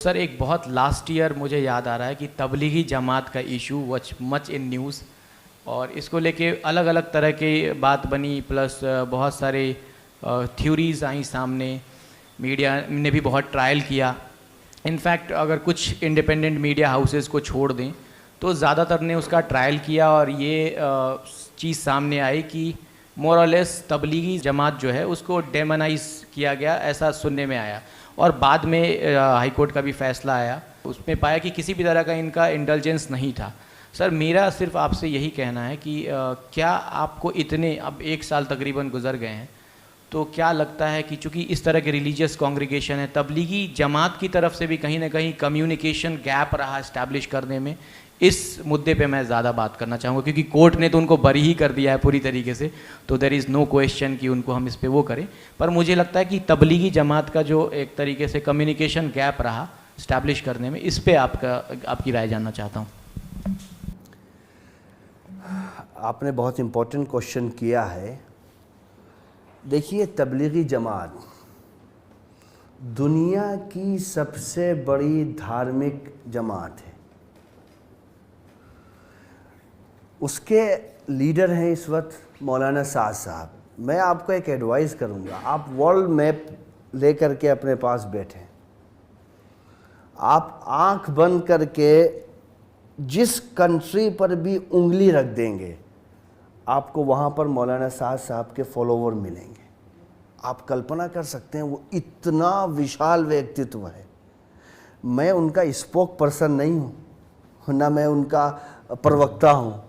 Sir एक बहुत last year मुझे याद आ रहा है कि तबलीगी जमात का issue watch much in news और इसको लेके अलग अलग तरह की बात बनी प्लस बहुत सारे थ्योरीज आई सामने। मीडिया ने भी बहुत ट्रायल किया। इनफैक्ट अगर कुछ इंडिपेंडेंट मीडिया हाउसेस को छोड़ दें तो ज़्यादातर ने उसका ट्रायल किया और ये चीज़ सामने आई कि मोर और लेस तबलीगी जमात जो है उसको डेमोनाइज किया गया, ऐसा सुनने में आया। और बाद में हाई कोर्ट का भी फैसला आया, उसमें पाया कि किसी भी तरह का इनका इंटेलिजेंस नहीं था। सर मेरा सिर्फ आपसे यही कहना है कि क्या आपको इतने अब 1 साल तकरीबन गुजर गए हैं तो क्या लगता है कि चूँकि इस तरह के रिलीजियस कॉन्ग्रीगेशन है, तबलीगी जमात की तरफ से भी कहीं ना कहीं कम्युनिकेशन गैप रहा इस्टेब्लिश करने में? इस मुद्दे पे मैं ज़्यादा बात करना चाहूँगा क्योंकि कोर्ट ने तो उनको बरी ही कर दिया है पूरी तरीके से, तो देयर इज़ नो क्वेश्चन कि उनको हम इस पे वो करें। पर मुझे लगता है कि तबलीगी जमात का जो एक तरीके से कम्युनिकेशन गैप रहा इस्टेब्लिश करने में, इस पे आपकी राय जानना चाहता हूँ। आपने बहुत इम्पोर्टेंट क्वेश्चन किया है। देखिए, तबलीगी जमात दुनिया की सबसे बड़ी धार्मिक जमात है। उसके लीडर हैं इस वक्त मौलाना साद साहब। मैं आपको एक एडवाइस करूंगा, आप वर्ल्ड मैप लेकर के अपने पास बैठें, आप आंख बंद करके जिस कंट्री पर भी उंगली रख देंगे आपको वहाँ पर मौलाना साद साहब के फॉलोवर मिलेंगे। आप कल्पना कर सकते हैं, वो इतना विशाल व्यक्तित्व है। मैं उनका स्पोक पर्सन नहीं हूँ, ना मैं उनका प्रवक्ता हूँ,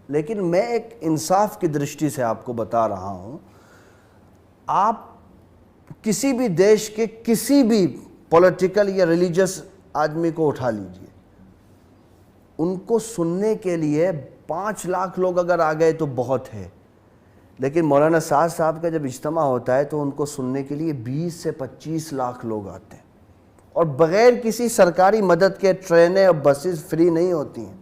लेकिन मैं एक इंसाफ की दृष्टि से आपको बता रहा हूँ। आप किसी भी देश के किसी भी पॉलिटिकल या रिलीजियस आदमी को उठा लीजिए, उनको सुनने के लिए 5 लाख लोग अगर आ गए तो बहुत है, लेकिन मौलाना साद साहब का जब इज्तिमा होता है तो उनको सुनने के लिए 20 से 25 लाख लोग आते हैं और बग़ैर किसी सरकारी मदद के ट्रेनें और बसेस फ्री नहीं होती हैं।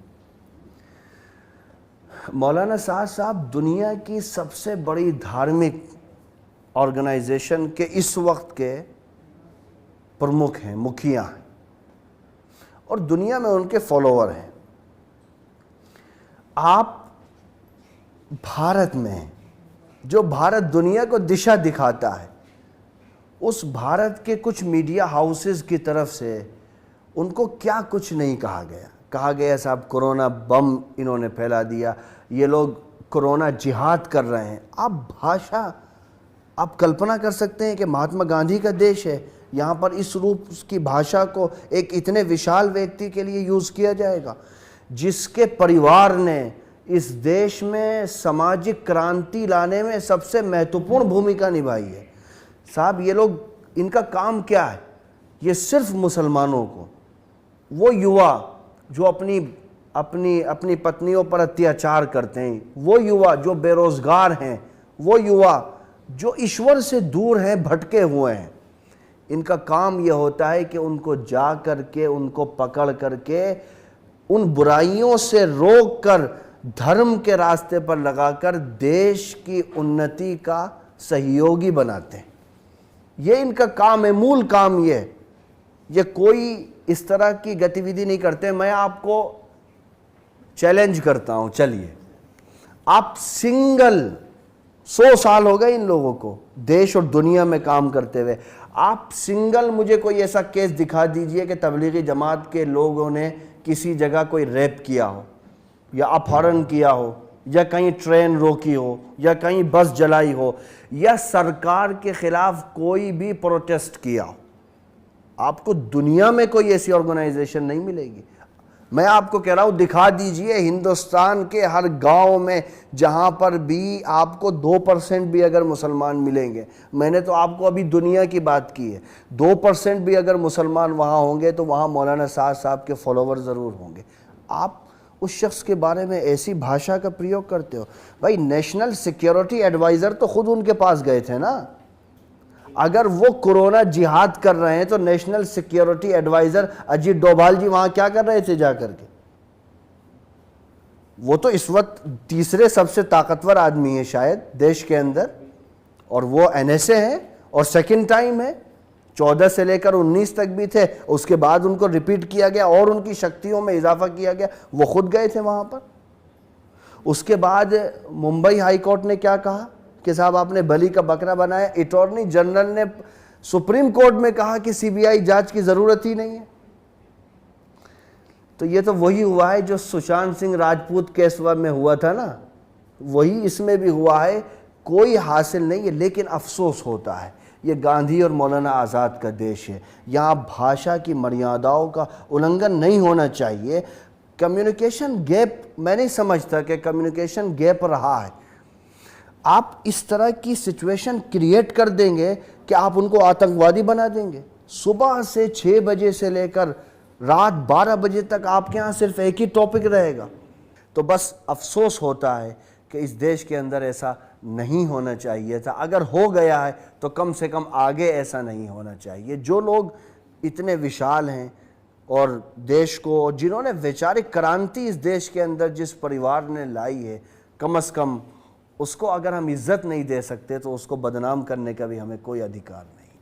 मौलाना साद साहब दुनिया की सबसे बड़ी धार्मिक ऑर्गेनाइजेशन के इस वक्त के प्रमुख हैं, मुखिया हैं, और दुनिया में उनके फॉलोअर हैं। आप भारत में, जो भारत दुनिया को दिशा दिखाता है, उस भारत के कुछ मीडिया हाउसेस की तरफ से उनको क्या कुछ नहीं कहा गया। कहा गया साहब कोरोना बम इन्होंने फैला दिया, ये लोग कोरोना जिहाद कर रहे हैं। आप कल्पना कर सकते हैं कि महात्मा गांधी का देश है, यहाँ पर इस रूप की भाषा को एक इतने विशाल व्यक्ति के लिए यूज़ किया जाएगा जिसके परिवार ने इस देश में सामाजिक क्रांति लाने में सबसे महत्वपूर्ण भूमिका निभाई है। साहब ये लोग, इनका काम क्या है? ये सिर्फ मुसलमानों को, वो युवा जो अपनी पत्नियों पर अत्याचार करते हैं, वो युवा जो बेरोजगार हैं, वो युवा जो ईश्वर से दूर हैं, भटके हुए हैं, इनका काम ये होता है कि उनको जा करके, उनको पकड़ करके, उन बुराइयों से रोक कर धर्म के रास्ते पर लगाकर देश की उन्नति का सहयोगी बनाते हैं। ये इनका काम है, मूल काम ये कोई इस तरह की गतिविधि नहीं करते। मैं आपको चैलेंज करता हूं, चलिए आप सिंगल 100 साल हो गए इन लोगों को देश और दुनिया में काम करते हुए, आप सिंगल मुझे कोई ऐसा केस दिखा दीजिए कि तबलीगी जमात के लोगों ने किसी जगह कोई रेप किया हो या अपहरण किया हो या कहीं ट्रेन रोकी हो या कहीं बस जलाई हो या सरकार के खिलाफ कोई भी प्रोटेस्ट किया हो। आपको दुनिया में कोई ऐसी ऑर्गेनाइजेशन नहीं मिलेगी। मैं आपको कह रहा हूं, दिखा दीजिए हिंदुस्तान के हर गांव में जहां पर भी आपको 2% भी अगर मुसलमान मिलेंगे, मैंने तो आपको अभी दुनिया की बात की है, 2% भी अगर मुसलमान वहां होंगे तो वहां मौलाना साद साहब के फॉलोवर ज़रूर होंगे। आप उस शख्स के बारे में ऐसी भाषा का प्रयोग करते हो। भाई नेशनल सिक्योरिटी एडवाइज़र तो खुद उनके पास गए थे ना। अगर वो कोरोना जिहाद कर रहे हैं तो national security adviser Ajit Doval ji वहां क्या कर रहे थे जाकर के? वो तो इस वक्त तीसरे सबसे ताकतवर आदमी है शायद देश के अंदर, और वो NSA है और सेकंड टाइम है। 14 से लेकर 19 तक भी थे, उसके बाद उनको रिपीट किया गया और उनकी शक्तियों में इजाफा किया गया, वो खुद गए थे वहाँ पर। उसके बाद मुंबई हाई कोर्ट ने क्या कहा कि साहब आपने बलि का बकरा बनाया। अटॉर्नी जनरल ने सुप्रीम कोर्ट में कहा कि सीबीआई जांच की ज़रूरत ही नहीं है। तो ये तो वही हुआ है जो सुशांत सिंह राजपूत केस में हुआ था ना, वही इसमें भी हुआ है। कोई हासिल नहीं है, लेकिन अफसोस होता है, ये गांधी और मौलाना आज़ाद का देश है, यहाँ भाषा की मर्यादाओं का उल्लंघन नहीं होना चाहिए। कम्युनिकेशन गैप, मैं नहीं समझता कि कम्युनिकेशन गैप रहा है। आप इस तरह की सिचुएशन क्रिएट कर देंगे कि आप उनको आतंकवादी बना देंगे। सुबह से 6 बजे से लेकर रात 12 बजे तक आपके यहाँ सिर्फ एक ही टॉपिक रहेगा। तो बस अफसोस होता है कि इस देश के अंदर ऐसा नहीं होना चाहिए था। अगर हो गया है तो कम से कम आगे ऐसा नहीं होना चाहिए। जो लोग इतने विशाल हैं और देश को, जिन्होंने वैचारिक क्रांति इस देश के अंदर जिस परिवार ने लाई है, कम से कम उसको अगर हम इज्जत नहीं दे सकते तो उसको बदनाम करने का भी हमें कोई अधिकार नहीं।